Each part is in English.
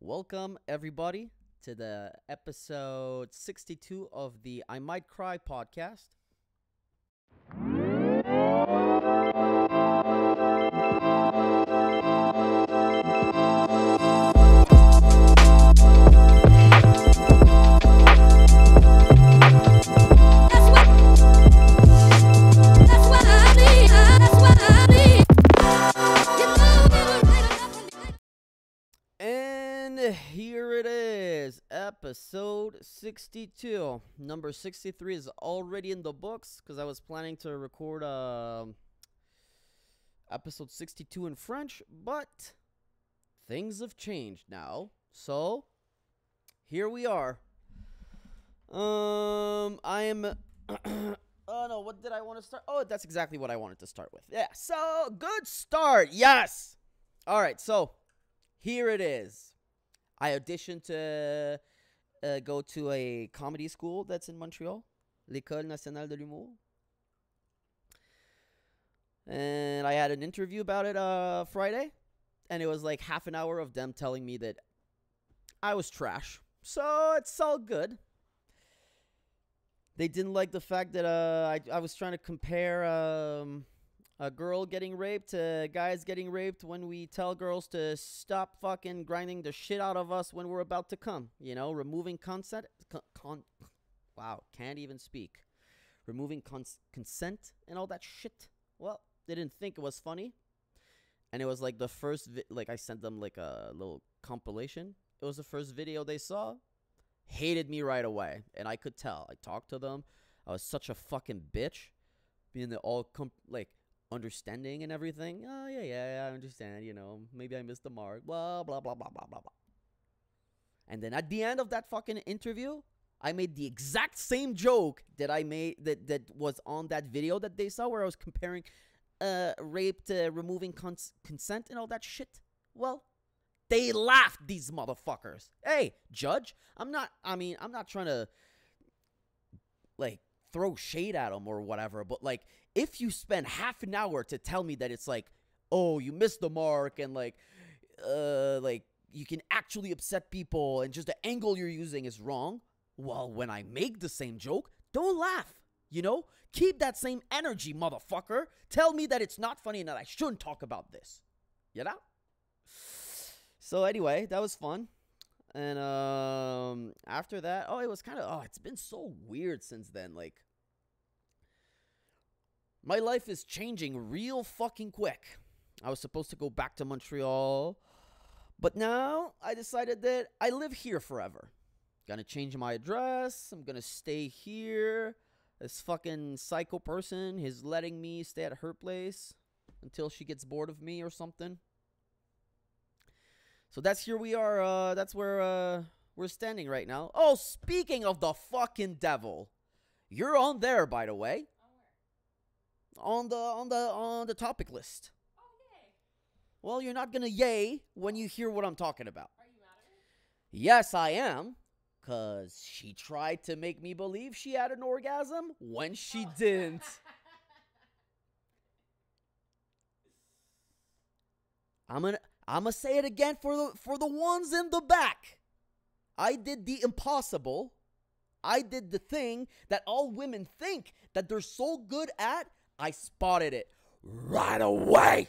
Welcome, everybody, to the episode 62 of the I Might Cry podcast. Here it is, episode 62. Number 63 is already in the books because I was planning to record episode 62 in French, but things have changed now. So here we are. I am oh no, what did I want to start? Oh, that's exactly what I wanted to start with. Yeah, so good start. Yes. All right, so here it is. I auditioned to go to a comedy school that's in Montreal, l'Ecole Nationale de l'humour. And I had an interview about it Friday, and it was like half an hour of them telling me that I was trash. So it's all good. They didn't like the fact that I was trying to compare a girl getting raped to guys getting raped when we tell girls to stop fucking grinding the shit out of us when we're about to come. You know, removing consent. Wow, can't even speak. Removing consent and all that shit. Well, they didn't think it was funny. And it was like the first, I sent them like a little compilation. It was the first video they saw. Hated me right away. And I could tell. I talked to them. I was such a fucking bitch. Being the all, understanding and everything. Oh, yeah, I understand, you know. Maybe I missed the mark. Blah, blah, blah, blah, blah, blah, blah. And then at the end of that fucking interview, I made the exact same joke that I made, that was on that video that they saw where I was comparing rape to removing consent and all that shit. Well, they laughed, these motherfuckers. Hey, judge, I'm not trying to, throw shade at them or whatever, but, if you spend half an hour to tell me that it's oh, you missed the mark and, you can actually upset people and just the angle you're using is wrong, well, when I make the same joke, don't laugh, you know? Keep that same energy, motherfucker. Tell me that it's not funny and that I shouldn't talk about this, you know? So anyway, that was fun. And after that, it was it's been so weird since then. My life is changing real fucking quick. I was supposed to go back to Montreal, but now I decided that I live here forever. Gonna change my address. I'm gonna stay here. This fucking psycho person is letting me stay at her place until she gets bored of me or something. So that's here we are. That's where we're standing right now. Oh, speaking of the fucking devil, you're on there, by the way. On the topic list. Oh, yay. Well, you're not gonna yay when you hear what I'm talking about. Are you mad at her? Yes, I am. Because she tried to make me believe she had an orgasm when she didn't. I'm gonna say it again for the ones in the back. I did the impossible. I did the thing that all women think that they're so good at. I spotted it right away.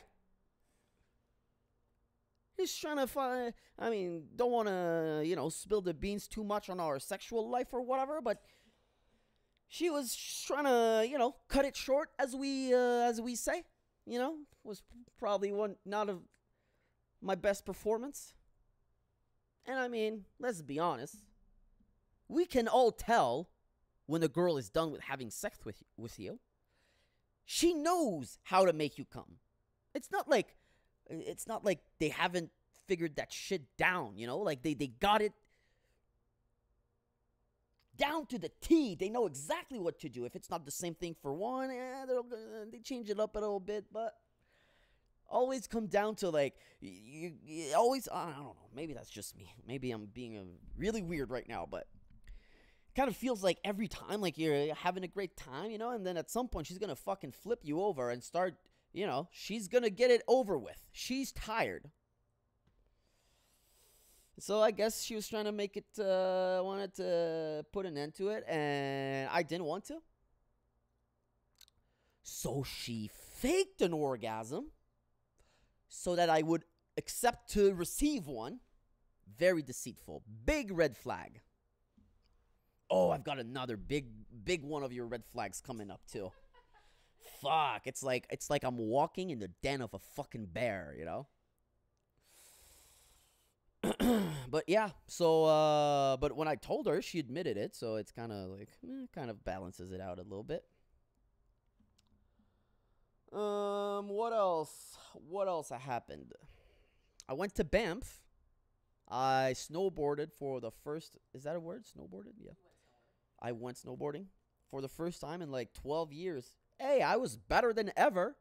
Just trying to find, don't want to, spill the beans too much on our sexual life or whatever, but she was trying to, cut it short, as we say. Was probably not of my best performance. And let's be honest. We can all tell when a girl is done with having sex with you. She knows how to make you come. It's not like they haven't figured that shit down, they got it down to the T. They know exactly what to do. If it's not the same thing for one, they change it up a little bit, but always come down to you always, I don't know, maybe that's just me. Maybe I'm being really weird right now, but kind of feels like every time you're having a great time, and then at some point she's gonna fucking flip you over and start, she's gonna get it over with. She's tired. So I guess she was trying to make it, wanted to put an end to it, and I didn't want to. So she faked an orgasm so that I would accept to receive one. Very deceitful. Big red flag. Oh, I've got another big one of your red flags coming up too. Fuck, it's like I'm walking in the den of a fucking bear, you know? But yeah, so but when I told her, she admitted it, so it's kind of like kind of balances it out a little bit. What else? What else happened? I went to Banff. I snowboarded for the first. Is that a word? Snowboarded? Yeah. I went snowboarding for the first time in like 12 years. Hey, I was better than ever.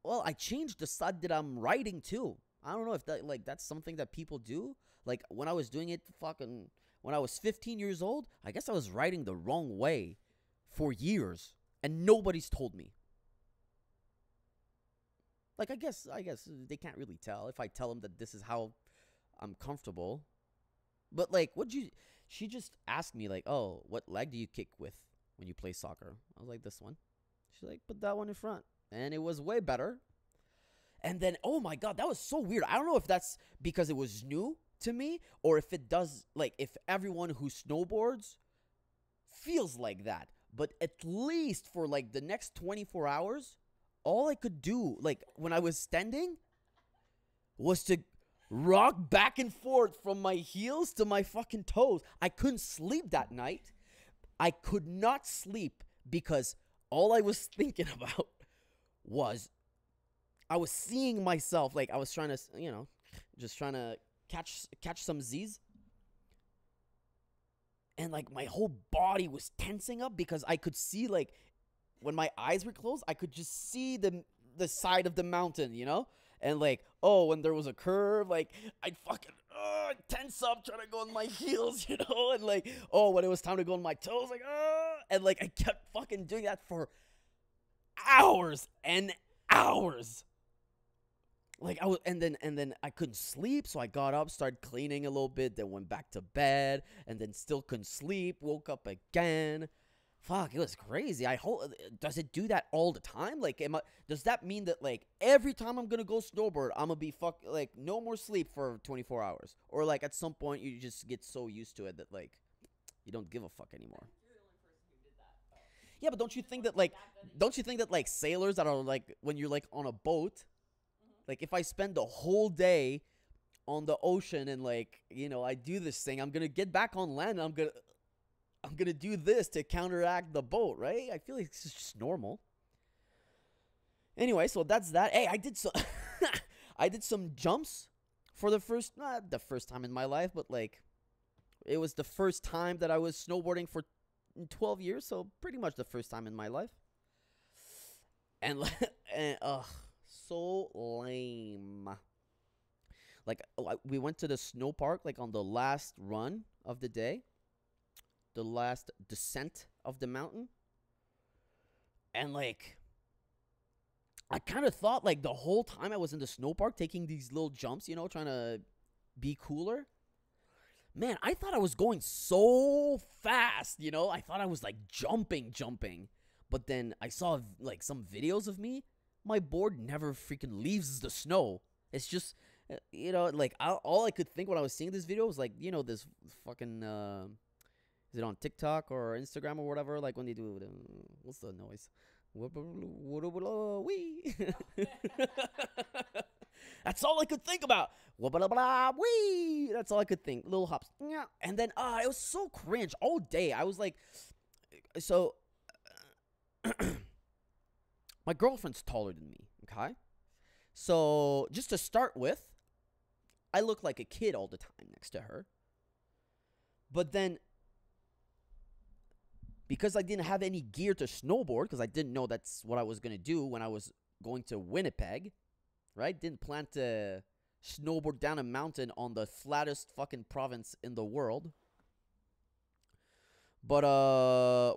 Well, I changed the side that I'm riding too. I don't know if that's something that people do. Like when I was doing it when I was 15 years old, I guess I was riding the wrong way for years and nobody's told me. Like I guess they can't really tell if I tell them that this is how I'm comfortable. But like she just asked me like, "Oh, what leg do you kick with when you play soccer?" I was like, "This one." She's like, "Put that one in front." And it was way better. And then, oh my God, that was so weird. I don't know if that's because it was new to me or if it does, like, if everyone who snowboards feels like that. But at least for, like, the next 24 hours, all I could do, like, when I was standing, was to rock back and forth from my heels to my fucking toes. I couldn't sleep that night. I could not sleep because all I was thinking about was I was seeing myself, like I was trying to, just trying to catch some Z's. And like my whole body was tensing up because I could see, like, when my eyes were closed, I could just see the side of the mountain, And like, oh, when there was a curve, like I'd fucking tense up trying to go on my heels, And like, oh, when it was time to go on my toes, like, and like I kept fucking doing that for hours and hours. Like I was, and then I couldn't sleep, so I got up, started cleaning a little bit, then went back to bed, and then still couldn't sleep. Woke up again. Fuck, it was crazy. Does it do that all the time? Like, does that mean that like every time I'm gonna go snowboard, I'm gonna be like no more sleep for 24 hours, or like at some point you just get so used to it that like you don't give a fuck anymore? Yeah, but don't you think that like sailors that are like when you're like on a boat, like if I spend the whole day on the ocean and like, I do this thing, I'm going to get back on land and I'm going to do this to counteract the boat, right? I feel like it's just normal. Anyway, so that's that. Hey, I did some jumps for not the first time in my life, but like it was the first time that I was snowboarding for 12 years, so pretty much the first time in my life. And so lame. Like we went to the snow park like on the last run of the day, the last descent of the mountain. And like I kind of thought like the whole time I was in the snow park taking these little jumps, trying to be cooler. Man, I thought I was going so fast, I thought I was like jumping. But then I saw like some videos of me. My board never freaking leaves the snow. It's just, like all I could think when I was seeing this video was like, this fucking, is it on TikTok or Instagram or whatever? Like when they do, what's the noise? Wee. That's all I could think about. Wee. That's all I could think. Little hops. And then, it was so cringe all day. I was like, so, my girlfriend's taller than me, okay? So, just to start with, I look like a kid all the time next to her. But then, because I didn't have any gear to snowboard, because I didn't know that's what I was going to do when I was going to Winnipeg, right? Didn't plan to snowboard down a mountain on the flattest fucking province in the world. But,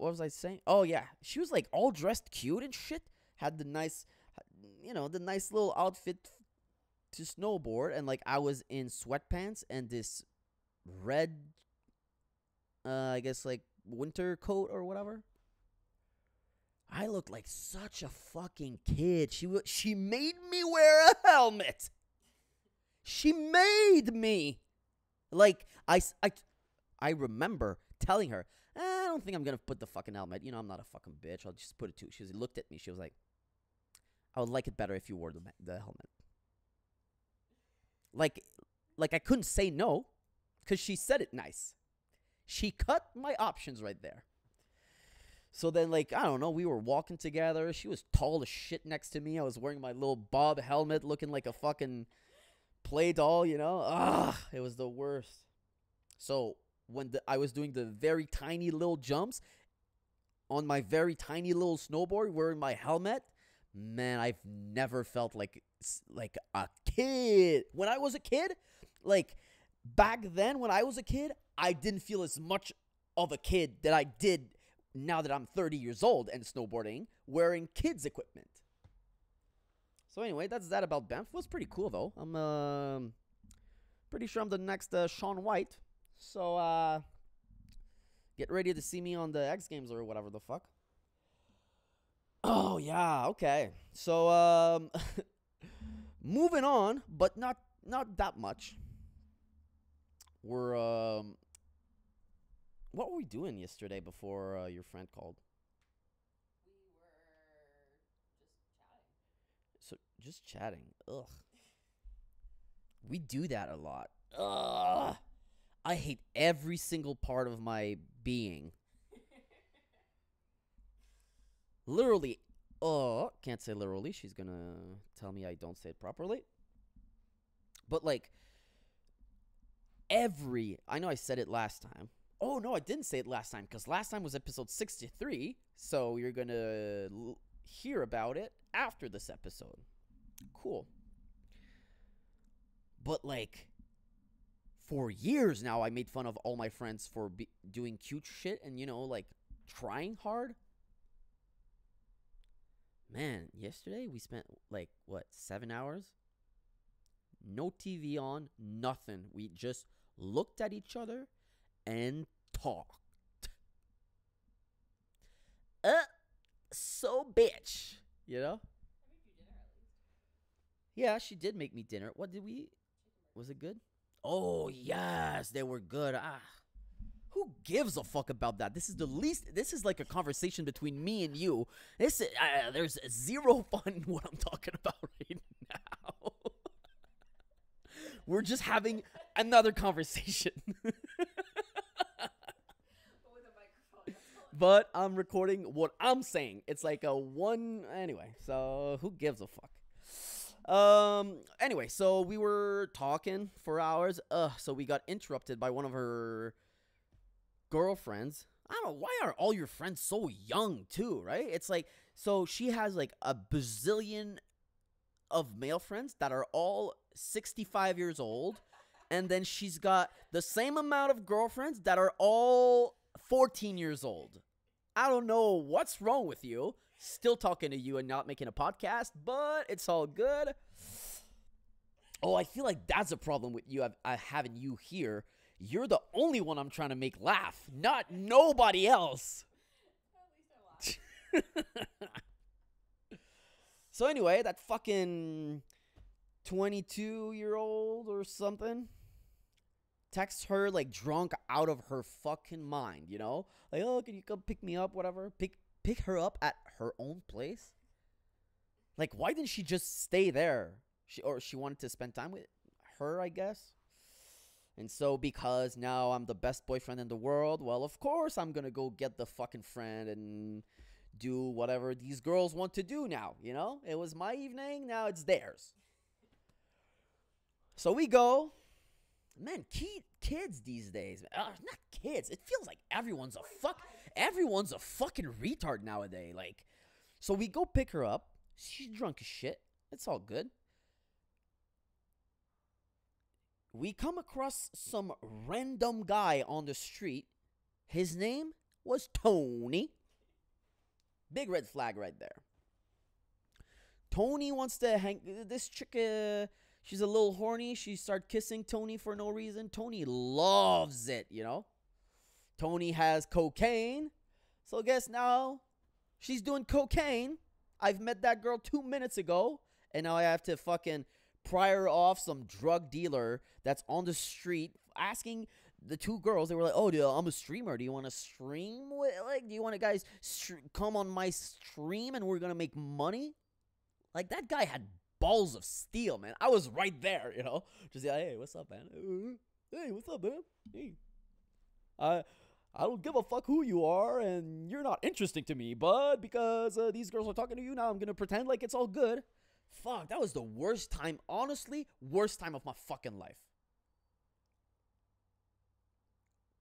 what was I saying? Oh, yeah. She was, like, all dressed cute and shit. Had the nice, the nice little outfit to snowboard, and like I was in sweatpants and this red, I guess like winter coat or whatever. I looked like such a fucking kid. She made me wear a helmet. She made me. Like, I remember telling her, I don't think I'm going to put the fucking helmet. You know, I'm not a fucking bitch. I'll just put it too. She looked at me. She was like, I would like it better if you wore the helmet. Like I couldn't say no because she said it nice. She cut my options right there. So then, like, I don't know, we were walking together. She was tall as shit next to me. I was wearing my little bob helmet looking like a fucking play doll, you know? It was the worst. So when I was doing the very tiny little jumps on my very tiny little snowboard wearing my helmet, man, I've never felt like a kid. When I was a kid, like back then when I was a kid, I didn't feel as much of a kid that I did now that I'm 30 years old and snowboarding, wearing kids' equipment. So anyway, that's that about Banff. It was pretty cool, though. I'm pretty sure I'm the next Shaun White. So get ready to see me on the X Games or whatever the fuck. Oh, yeah, okay. So moving on, but not that much. We're... What were we doing yesterday before your friend called? We were So just chatting. Ugh. We do that a lot. Ugh. I hate every single part of my being. Literally. Can't say literally. She's gonna tell me I don't say it properly. But like I know I said it last time. Oh, no, I didn't say it last time because last time was episode 63. So you're going to hear about it after this episode. Cool. But, like, for years now, I made fun of all my friends for doing cute shit and, you know, like, trying hard. Man, yesterday we spent, like, 7 hours? No TV on, nothing. We just looked at each other and talked. So bitch, you know? I made you dinner at least. Yeah, she did make me dinner. What did we? Was it good? Oh, yes, they were good. Who gives a fuck about that? This is like a conversation between me and you. There's zero fun in what I'm talking about right now. We're just having another conversation. But I'm recording what I'm saying. It's like a one... Anyway, so who gives a fuck? Anyway, so we were talking for hours. So we got interrupted by one of her girlfriends. I don't know, why are all your friends so young too, right? It's like, so she has like a bazillion of male friends that are all 65 years old. And then she's got the same amount of girlfriends that are all 14 years old. I don't know what's wrong with you. Still talking to you and not making a podcast, but it's all good. Oh, I feel like that's a problem with you. Having you here. You're the only one I'm trying to make laugh, not nobody else. At least I laughed. So anyway, that fucking 22-year-old or something texts her like drunk out of her fucking mind, you know? Like, oh, can you come pick me up, whatever? Pick her up at her own place? Like, why didn't she just stay there? She wanted to spend time with her, I guess. And so because now I'm the best boyfriend in the world, well, of course I'm going to go get the fucking friend and do whatever these girls want to do now, you know? It was my evening, now it's theirs. So we go. Man, kids these days. Not kids. It feels like everyone's a fucking retard nowadays. Like, so we go pick her up. She's drunk as shit. It's all good. We come across some random guy on the street. His name was Tony. Big red flag right there. Tony wants to hang. This chick, She's a little horny. She started kissing Tony for no reason. Tony loves it, you know. Tony has cocaine. So guess now she's doing cocaine. I've met that girl 2 minutes ago. And now I have to fucking pry her off some drug dealer that's on the street asking the two girls. They were like, oh, dude, I'm a streamer. Do you want to stream? Like, do you want to guys come on my stream and we're going to make money? Like, that guy had balls of steel, man. I was right there, you know. Just like, hey, what's up, man? Hey, what's up, man? Hey. I don't give a fuck who you are, and you're not interesting to me, bud, because these girls are talking to you now. I'm going to pretend like it's all good. Fuck, that was the worst time, honestly, worst time of my fucking life.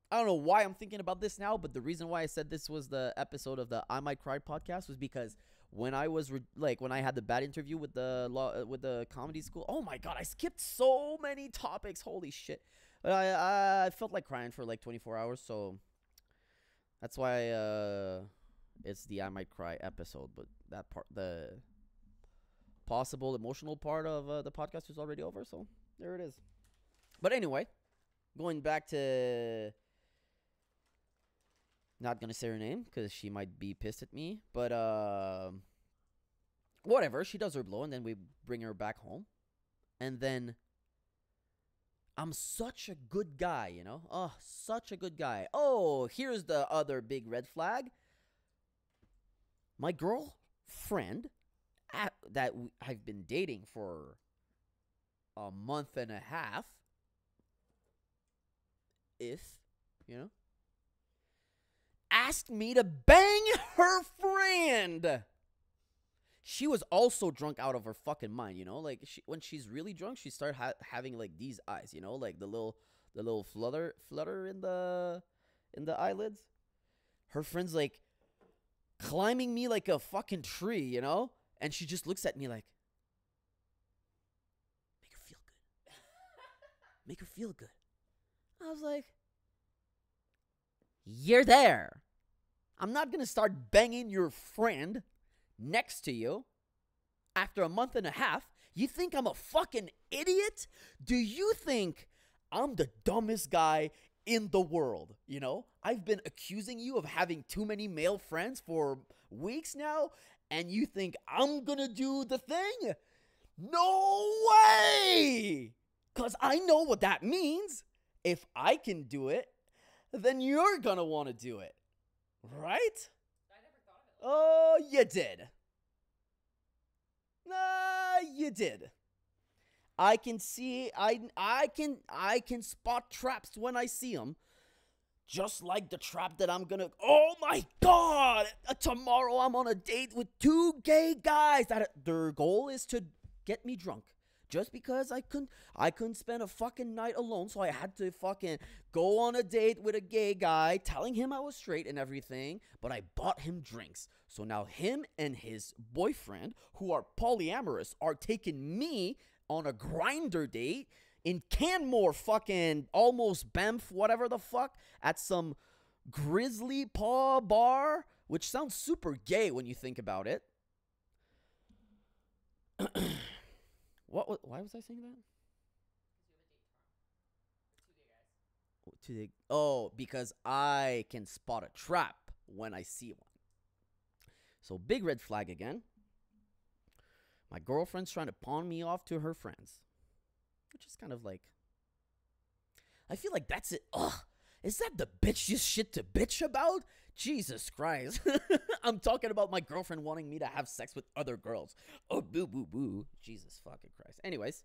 I don't know why I'm thinking about this now, but the reason why I said this was the episode of the I Might Cry podcast was because when I was when I had the bad interview with the comedy school, oh my god, I skipped so many topics. Holy shit. But I felt like crying for like 24 hours, so that's why it's the I Might Cry episode, but that part, the possible emotional part of the podcast is already over, so there it is. But anyway, going back to, not gonna say her name because she might be pissed at me, but whatever, she does her blow and then we bring her back home, and then I'm such a good guy, you know. Oh, such a good guy. Oh, here's the other big red flag. My girlfriend that I've been dating for a month and a half, you know, asked me to bang her friend. She was also drunk out of her fucking mind, you know. Like, when she's really drunk, she started having like these eyes, you know, like the little flutter in the eyelids. Her friend's like climbing me like a fucking tree, you know, and she just looks at me like, make her feel good. Make her feel good. I was like, you're there. I'm not gonna start banging your friend next to you after a month and a half. You think I'm a fucking idiot? Do you think I'm the dumbest guy in the world? You know, I've been accusing you of having too many male friends for weeks now, and you think I'm gonna do the thing? No way! Because I know what that means. If I can do it, then you're gonna want to do it, right? I never thought of it. Oh, you did. Nah, you did. I can see, I can spot traps when I see them. Just like the trap that I'm gonna, oh my god! Tomorrow I'm on a date with 2 gay guys that their goal is to get me drunk. Just because I couldn't spend a fucking night alone, so I had to fucking go on a date with a gay guy, telling him I was straight and everything, but I bought him drinks. So now him and his boyfriend, who are polyamorous, are taking me on a grinder date in Canmore, fucking almost Banff, whatever the fuck, at some Grizzly Paw bar, which sounds super gay when you think about it. Why was I saying that? Oh, because I can spot a trap when I see one. So, big red flag again. My girlfriend's trying to pawn me off to her friends, which is kind of like, I feel like that's it. Ugh, is that the bitchiest shit to bitch about? Jesus Christ. I'm talking about my girlfriend wanting me to have sex with other girls. Oh, boo, boo, boo. Jesus fucking Christ. Anyways,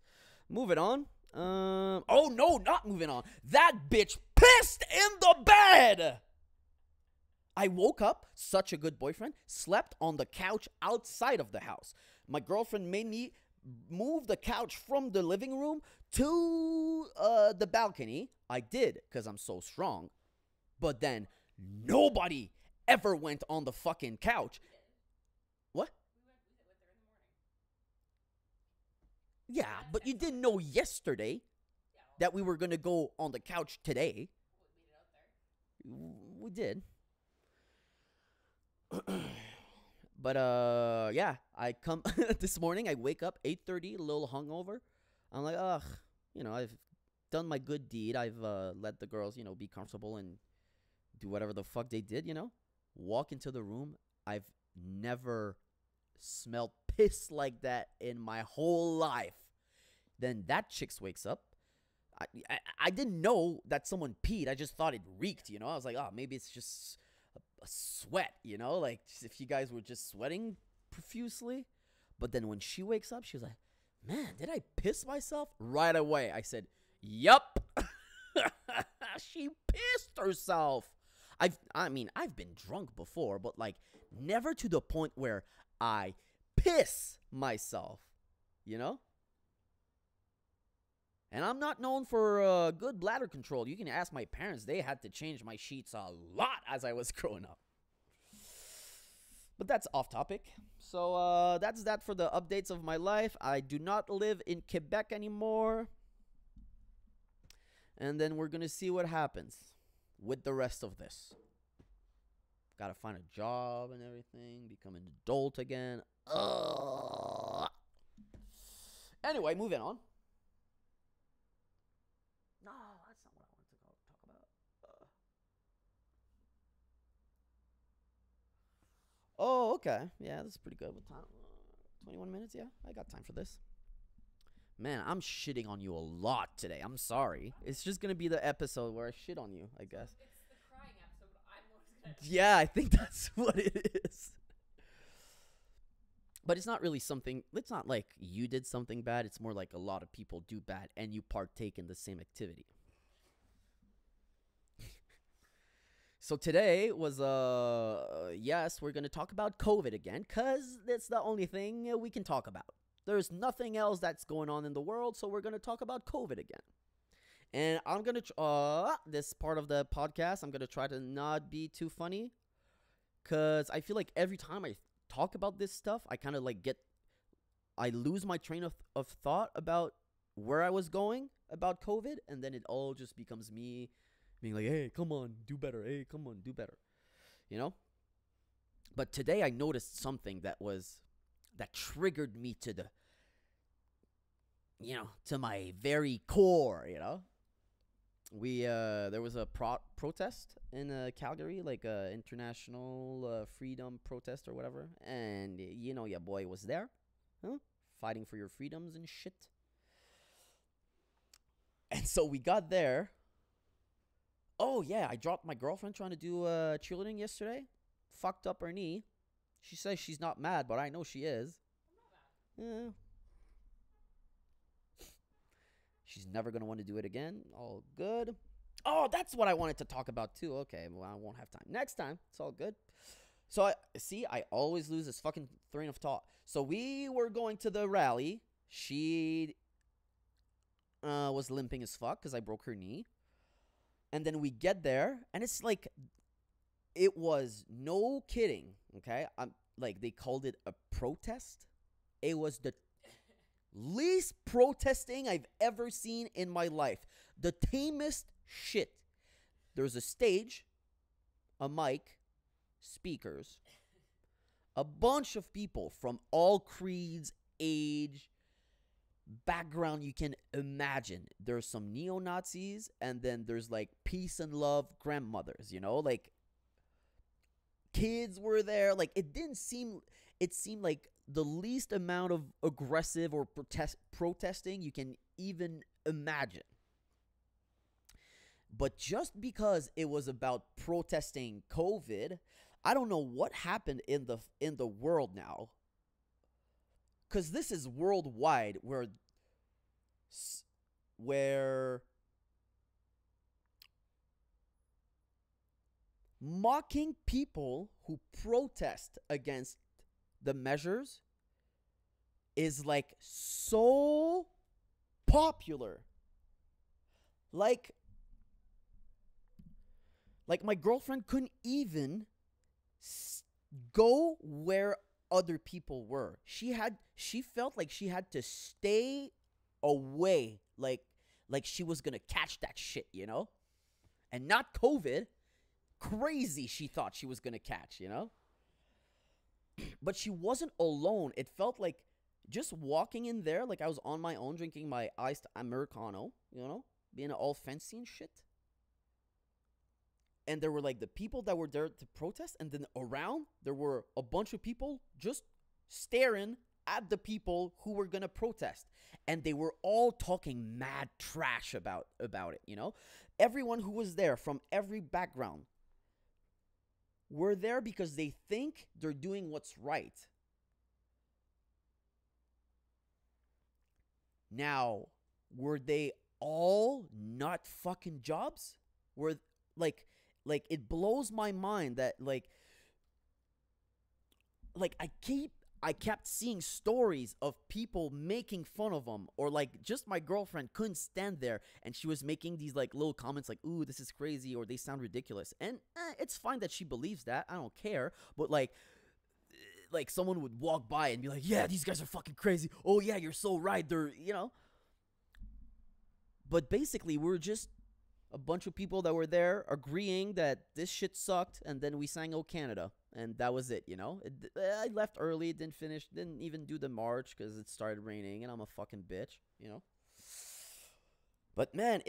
moving on. Oh, no, not moving on. That bitch pissed in the bed. I woke up, such a good boyfriend, slept on the couch outside of the house. My girlfriend made me move the couch from the living room to the balcony. I did, because I'm so strong. But then nobody ever went on the fucking couch. What? We went there in the morning. Yeah, but you didn't know yesterday that we were going to go on the couch today. We made it out there. We did. But yeah, I come this morning, I wake up 8:30, a little hungover. I'm like, ugh, I've done my good deed. I've let the girls, be comfortable and do whatever the fuck they did, Walk into the room. I've never smelled piss like that in my whole life. Then that chick wakes up. I didn't know that someone peed. I just thought it reeked, I was like, oh, maybe it's just a sweat, like if you guys were just sweating profusely. But then when she wakes up, she was like, man, did I piss myself? Right away, I said, yup. She pissed herself. I've been drunk before, but like never to the point where I piss myself, And I'm not known for good bladder control. You can ask my parents. They had to change my sheets a lot as I was growing up. But that's off topic. So that's that for the updates of my life. I do not live in Quebec anymore. And then we're going to see what happens with the rest of this. Got to find a job and everything. Become an adult again. Anyway, moving on. No, that's not what I wanted to talk about. Oh, okay. Yeah, this is pretty good. What time? 21 minutes? Yeah, I got time for this. Man, I'm shitting on you a lot today. I'm sorry. It's just going to be the episode where I shit on you, I guess. It's the crying episode, but I'm the one who's going to... Yeah, I think that's what it is. But it's not really something... It's not like you did something bad. It's more like a lot of people do bad and you partake in the same activity. So today was, yes, we're going to talk about COVID again because it's the only thing we can talk about. There's nothing else that's going on in the world, so we're going to talk about COVID again. And I'm going to, this part of the podcast, I'm going to try to not be too funny because I feel like every time I talk about this stuff, I kind of like I lose my train of thought about where I was going about COVID, and then it all just becomes me being like, hey, come on, do better. Hey, come on, do better. But today I noticed something that triggered me to to my very core, We, there was a protest in Calgary, like a international freedom protest or whatever. And, your boy was there, fighting for your freedoms and shit. And so we got there. Oh, yeah, I dropped my girlfriend trying to do cheerleading yesterday. Fucked up her knee. She says she's not mad, but I know she is. I'm not mad. Yeah. She's never going to want to do it again. All good. Oh, that's what I wanted to talk about too. Okay, well, I won't have time. Next time. It's all good. So, I always lose this fucking train of thought. So, we were going to the rally. She was limping as fuck because I broke her knee. And then we get there, and it's like, it was no kidding, okay? Like, they called it a protest. It was the least protesting I've ever seen in my life. The tamest shit. There's a stage, a mic, speakers, a bunch of people from all creeds, age, background you can imagine. There's some neo-Nazis, and then there's like peace and love grandmothers, like kids were there. Like it seemed like the least amount of aggressive or protesting you can even imagine. But just because it was about protesting COVID, I don't know what happened in the world now. Because this is worldwide where mocking people who protest against the measures is like so popular. Like my girlfriend couldn't even go where other people were. She felt like she had to stay away, like she was gonna catch that shit, and not COVID. Crazy she thought she was gonna catch, But she wasn't alone. It felt like just walking in there, like I was on my own drinking my iced Americano, being all fancy and shit. And there were like the people that were there to protest, and then around there were a bunch of people just staring at the people who were gonna protest, and they were all talking mad trash about it. Everyone who was there from every background were there because they think they're doing what's right. Now, were they all not fucking jobs? Were like it blows my mind that like I kept seeing stories of people making fun of them, or like just my girlfriend couldn't stand there and she was making these like little comments like, ooh, this is crazy, or they sound ridiculous. And it's fine that she believes that. I don't care. But like someone would walk by and be like, yeah, these guys are fucking crazy. Oh yeah, you're so right. They're, But basically, we're just a bunch of people that were there agreeing that this shit sucked, and then we sang "Oh Canada," and that was it. I left early, didn't even do the march because it started raining, and I'm a fucking bitch. But man,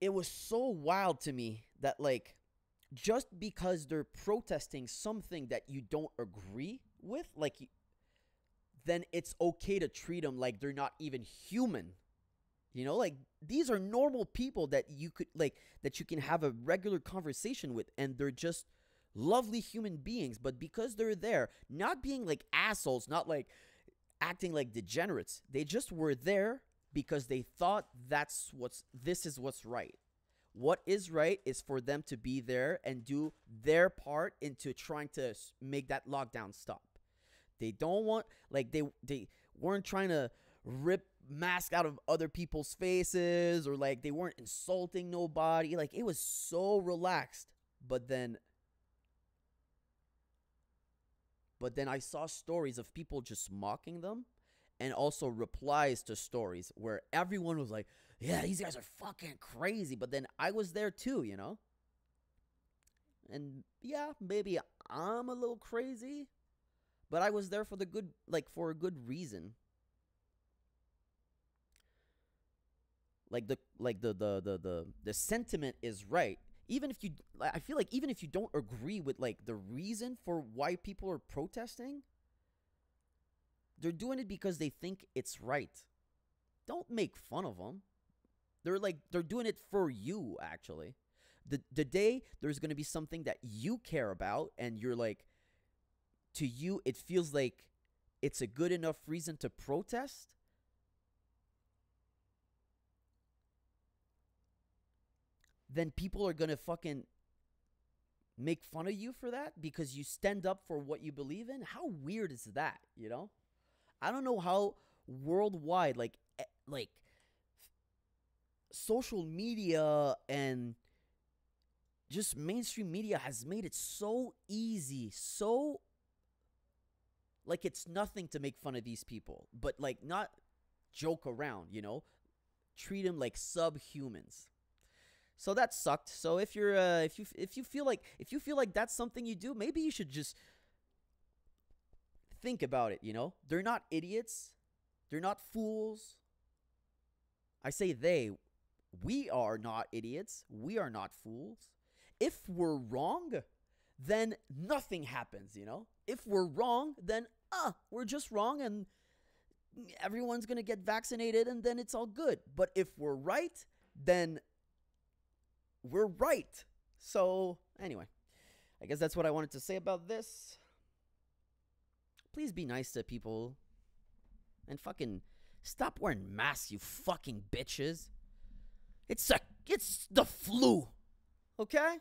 it was so wild to me that like, just because they're protesting something that you don't agree with, like, then it's okay to treat them like they're not even human. Like, these are normal people that you could that you can have a regular conversation with, and they're just lovely human beings. But because they're there, not being like assholes, not like acting like degenerates, they just were there because they thought this is what's right. What is right is for them to be there and do their part into trying to make that lockdown stop. They don't want, like, they weren't trying to rip mask out of other people's faces, or like they weren't insulting nobody. Like, it was so relaxed. But then I saw stories of people just mocking them, and also replies to stories where everyone was like, yeah, these guys are fucking crazy. But then I was there too, and yeah, maybe I'm a little crazy, but I was there for for a good reason. The sentiment is right. I feel like even if you don't agree with like the reason for why people are protesting, they're doing it because they think it's right. Don't make fun of them. They're doing it for you, actually. The day there's going to be something that you care about, and you're like, to you it feels like it's a good enough reason to protest, then people are going to fucking make fun of you for that because you stand up for what you believe in. How weird is that, I don't know how worldwide, like social media and just mainstream media has made it so easy, so like it's nothing to make fun of these people, but like not joke around, treat them like subhumans. So that sucked. So if you're if you feel like that's something you do, maybe you should just think about it. They're not idiots, they're not fools. I say we are not idiots, we are not fools. If we're wrong, then nothing happens. If we're wrong, then we're just wrong, and everyone's gonna get vaccinated, and then it's all good. But if we're right, then we're right. So anyway, I guess that's what I wanted to say about this. Please be nice to people, and fucking stop wearing masks, you fucking bitches. It's the flu, okay?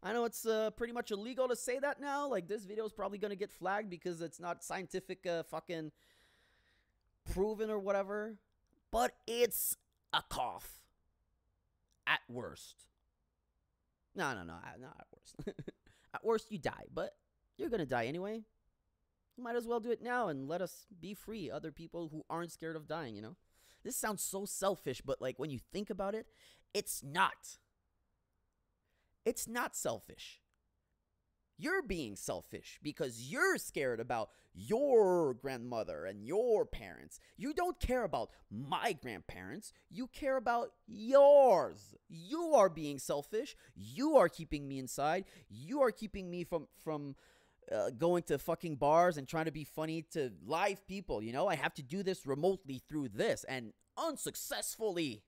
I know it's pretty much illegal to say that now. Like, this video is probably gonna get flagged because it's not scientific fucking proven or whatever. But it's a cough. At worst. No, not at worst. At worst, you die, but you're gonna die anyway. You might as well do it now and let us be free, other people who aren't scared of dying, This sounds so selfish, but like when you think about it, it's not. It's not selfish. You're being selfish because you're scared about your grandmother and your parents. You don't care about my grandparents. You care about yours. You are being selfish. You are keeping me inside. You are keeping me from going to fucking bars and trying to be funny to live people. You know, I have to do this remotely through this, and unsuccessfully,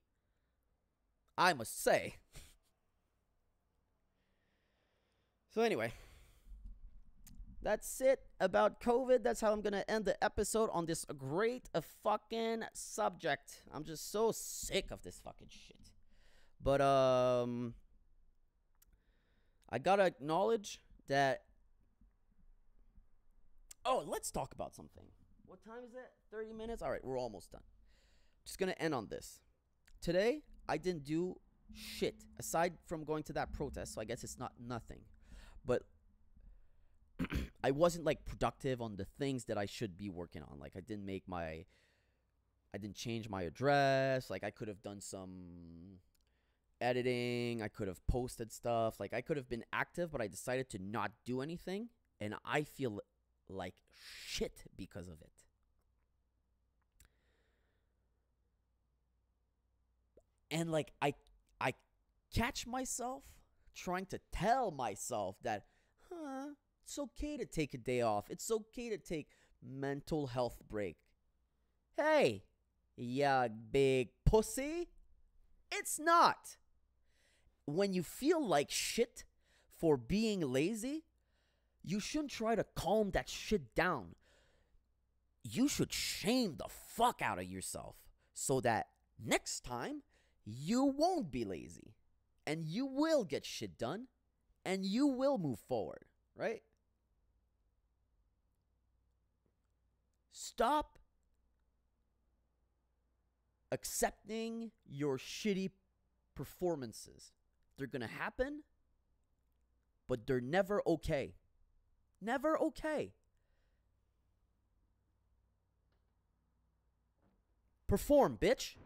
I must say. So anyway, that's it about COVID. That's how I'm going to end the episode on this great fucking subject. I'm just so sick of this fucking shit. But I got to acknowledge that. Oh, let's talk about something. What time is it? 30 minutes? All right, we're almost done. Just going to end on this. Today, I didn't do shit aside from going to that protest, so I guess it's not nothing. But I wasn't like productive on the things that I should be working on. Like I didn't change my address. Like I could have done some editing. I could have posted stuff. Like I could have been active, but I decided to not do anything. And I feel like shit because of it. And like I catch myself trying to tell myself that, it's okay to take a day off. It's okay to take mental health break. Hey, ya big pussy. It's not. When you feel like shit for being lazy, you shouldn't try to calm that shit down. You should shame the fuck out of yourself so that next time you won't be lazy and you will get shit done and you will move forward, right? Stop accepting your shitty performances. They're gonna happen, but they're never okay. Never okay. Perform, bitch.